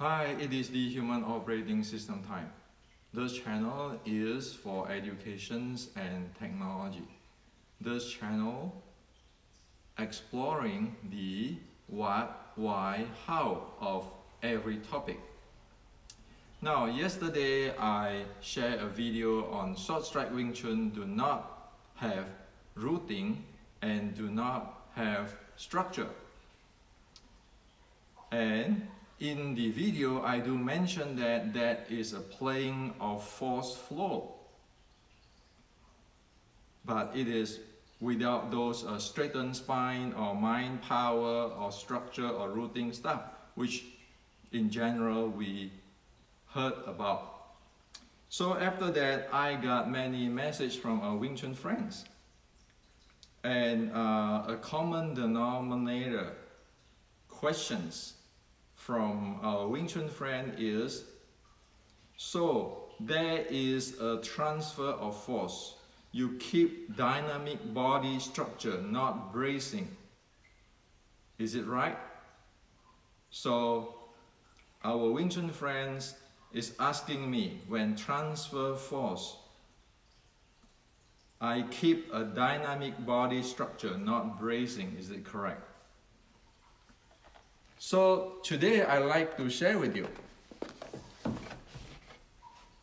Hi, it is the Human Operating System time. This channel is for educations and technology. This channel exploring the what, why, how of every topic. Now, yesterday I shared a video on short strike Wing Chun do not have routing and do not have structure. And in the video, I do mention that that is a playing of force flow, but it is without those straightened spine or mind power or structure or routing stuff, which in general we heard about. So after that, I got many messages from our Wing Chun friends, and a common denominator questions from our Wing Chun friend is, so there is a transfer of force. You keep dynamic body structure, not bracing. Is it right? So our Wing Chun friends is asking me, when transfer force, I keep a dynamic body structure, not bracing. Is it correct? So today I'd like to share with you.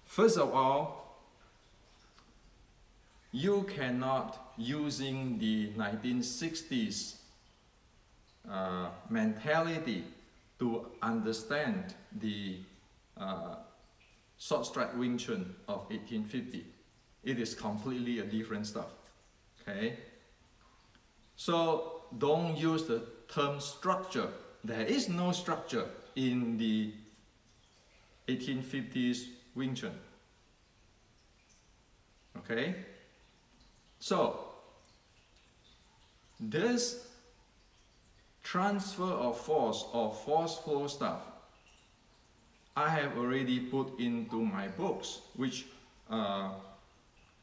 First of all, you cannot, using the 1960s mentality, to understand the short strike Wing Chun of 1850. It is completely a different stuff. Okay? So don't use the term structure. There is no structure in the 1850s Wing Chun. Okay? So, this transfer of force or force flow stuff, I have already put into my books, which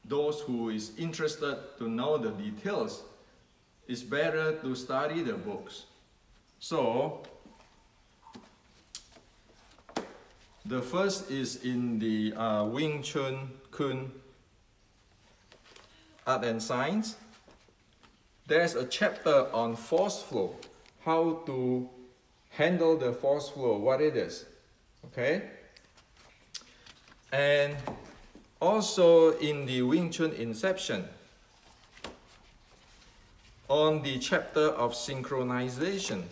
those who is interested to know the details, it's better to study the books. So, the first is in the Wing Chun Kun Art and Science. There's a chapter on force flow, how to handle the force flow, what it is. Okay? And also in the Wing Chun Inception, on the chapter of synchronization,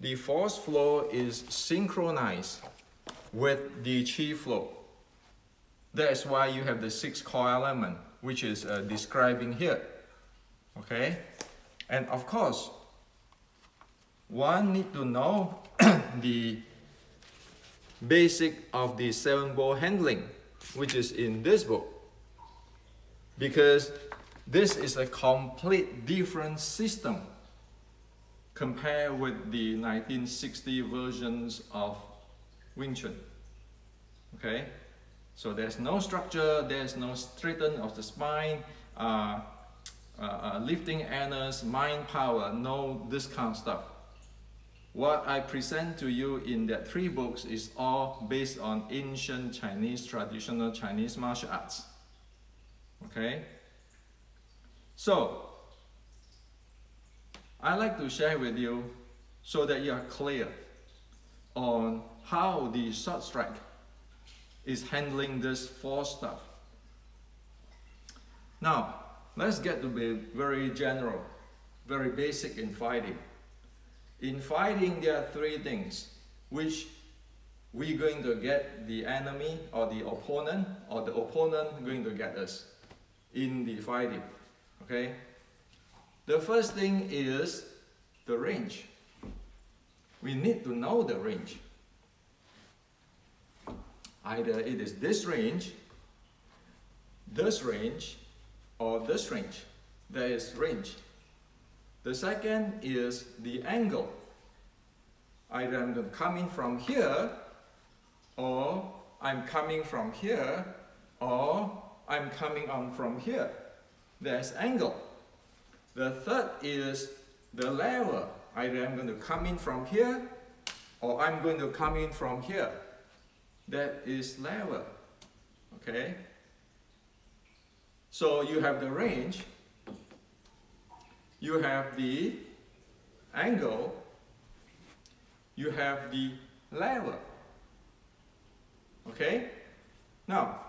the force flow is synchronized with the chi flow. That's why you have the 6 core element, which is describing here. Okay? And of course, one need to know the basic of the 7-ball handling, which is in this book. Because this is a complete different system compared with the 1960 versions of Wing Chun. Okay? So there's no structure, there's no straighten of the spine, lifting anus, mind power, no this kind of stuff. What I present to you in that 3 books is all based on ancient Chinese, traditional Chinese martial arts. Okay? So, I like to share with you so that you are clear on how the short strike is handling this force stuff. Now, let's get to be very general, very basic in fighting. In fighting, there are 3 things which we're going to get the enemy or the opponent going to get us in the fighting. Okay? The first thing is the range. We need to know the range. Either it is this range, or this range. There is range. The second is the angle. Either I'm coming from here, or I'm coming from here, or I'm coming on from here. There's angle. The third is the level. Either I'm going to come in from here or I'm going to come in from here. That is lever, okay? So you have the range, you have the angle, you have the lever, okay? Now,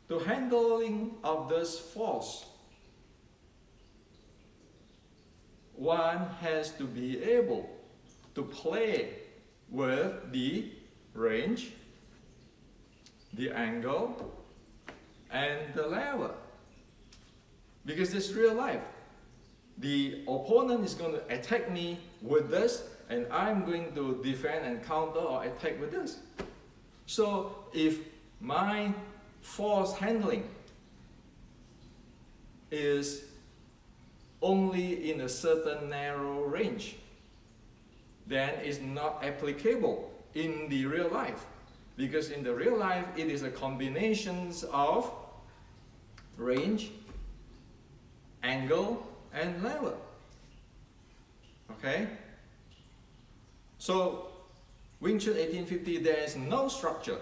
the handling of this force, one has to be able to play with the range, the angle, and the lever. Because it's real life. The opponent is going to attack me with this, and I'm going to defend and counter or attack with this. So if my force handling is only in a certain narrow range, then it's not applicable in the real life. Because in the real life, it is a combination of range, angle, and lever. Okay? So, Wing Chun 1850, there is no structure.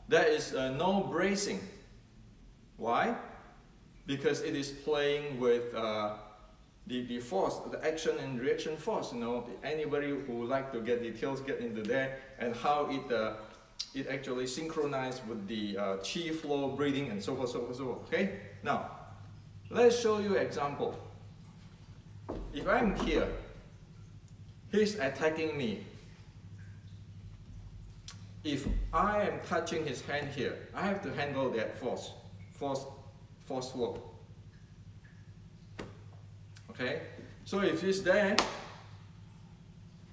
There is no bracing. Why? Because it is playing with the force, the action and reaction force. You know, anybody who would like to get details, get into there, and how it actually synchronized with the chi flow, breathing, and so forth, so forth, so forth. Okay? Now, let's show you an example. If I'm here, he's attacking me. If I am touching his hand here, I have to handle that force flow. Okay? So if he's there,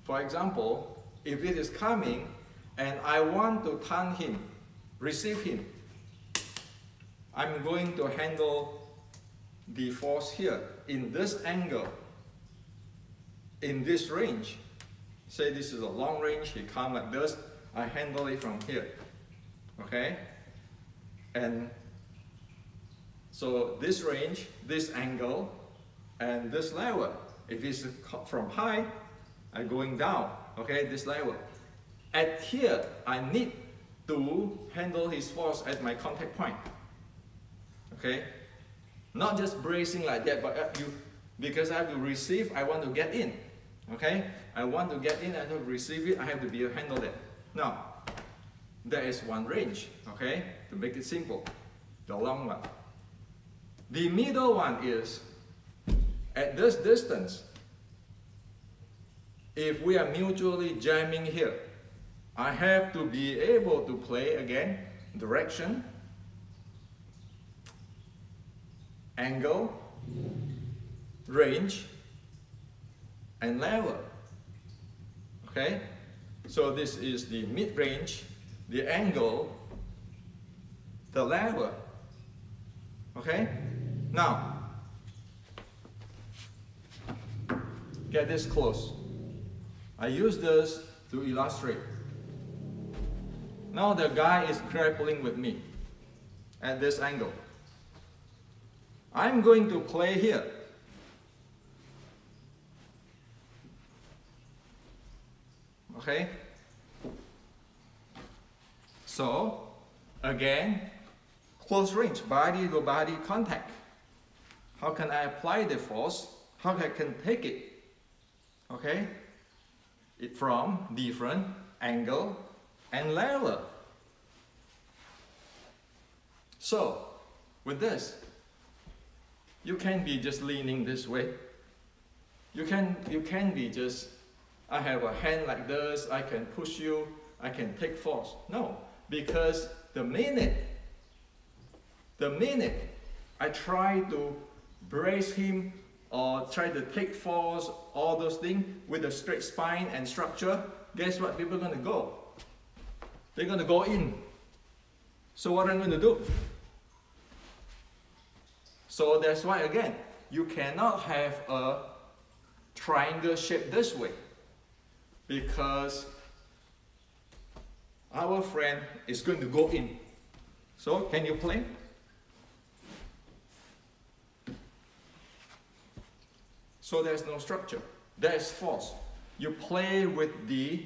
for example, if it is coming and I want to turn him, receive him, I'm going to handle the force here in this angle, in this range. Say this is a long range, he comes like this, I handle it from here. Okay? And so this range, this angle, and this lever. If it's from high, I'm going down. Okay, this lever. At here, I need to handle his force at my contact point. Okay? Not just bracing like that, but because I have to receive, I want to get in. Okay? I want to get in, I have to receive it, I have to be able to handle that. Now, there is one range, okay? To make it simple, the long one. The middle one is, at this distance, if we are mutually jamming here, I have to be able to play again, direction, angle, range, and lever. Okay? So this is the mid-range, the angle, the lever. Okay? Now, get this close. I use this to illustrate. Now the guy is grappling with me at this angle. I'm going to play here. Okay? So, again, close range, body to body contact. How can I apply the force? How I can take it? Okay? It from different angle and level. So, with this, you can be just leaning this way. You can be just, I have a hand like this, I can push you, I can take force. No, because the minute I try to brace him or try to take force, all those things with a straight spine and structure, guess what people are going to go? They're going to go in. So what I'm going to do? So that's why, again, you cannot have a triangle shape this way, because our friend is going to go in. So can you play? So there's no structure. There's force. You play with the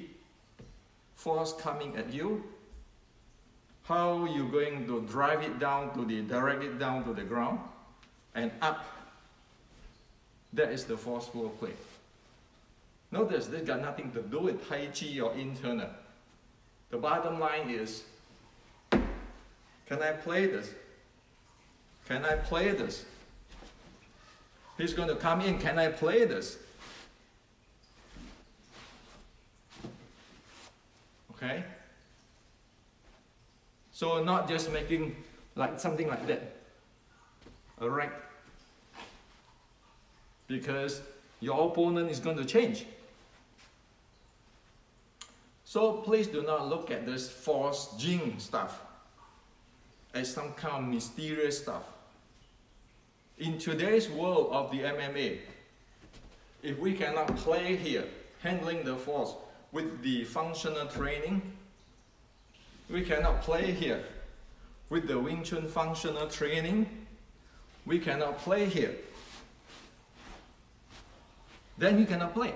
force coming at you. How you going to drive it down to direct it down to the ground and up. That is the forceful play. Notice this got nothing to do with Tai Chi or internal. The bottom line is, can I play this? Can I play this? He's going to come in, can I play this? Okay? So not just making like something like that, a right? Because your opponent is going to change. So please do not look at this force jing stuff as some kind of mysterious stuff. In today's world of the MMA, if we cannot play here, handling the force with the functional training, we cannot play here with the Wing Chun functional training, we cannot play here, then you cannot play.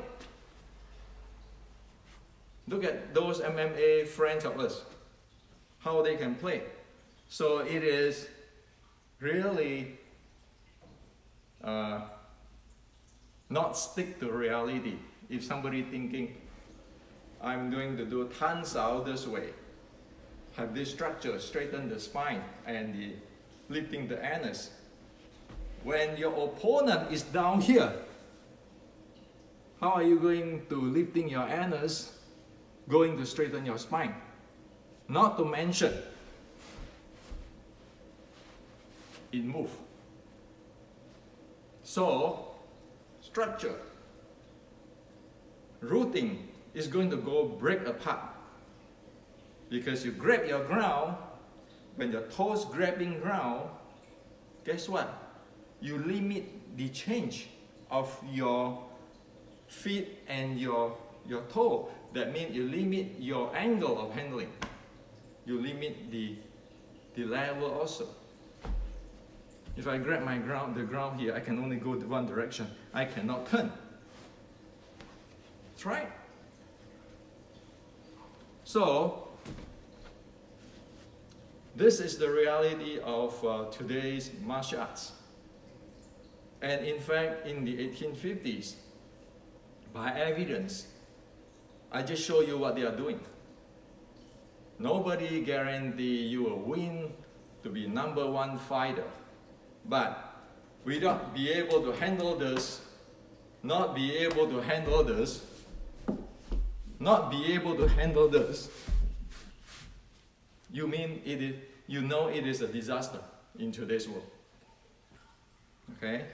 Look at those MMA friends of us, how they can play. So it is really not stick to reality. If somebody thinking, I'm going to do Tan Sao this way, have this structure, straighten the spine and the lifting the anus. When your opponent is down here, how are you going to lifting your anus, going to straighten your spine? Not to mention, it move. So, structure, rooting is going to go break apart. Because you grab your ground, when your toes grabbing ground, guess what? You limit the change of your feet and your toe. That means you limit your angle of handling. You limit the level also. If I grab the ground here, I can only go to one direction. I cannot turn. That's right. So, this is the reality of today's martial arts. And in fact, in the 1850s, by evidence, I just show you what they are doing. Nobody guarantee you will win to be #1 fighter. But we not be able to handle this, not be able to handle this, not be able to handle this, you mean it is, you know it is a disaster in today's world. Okay?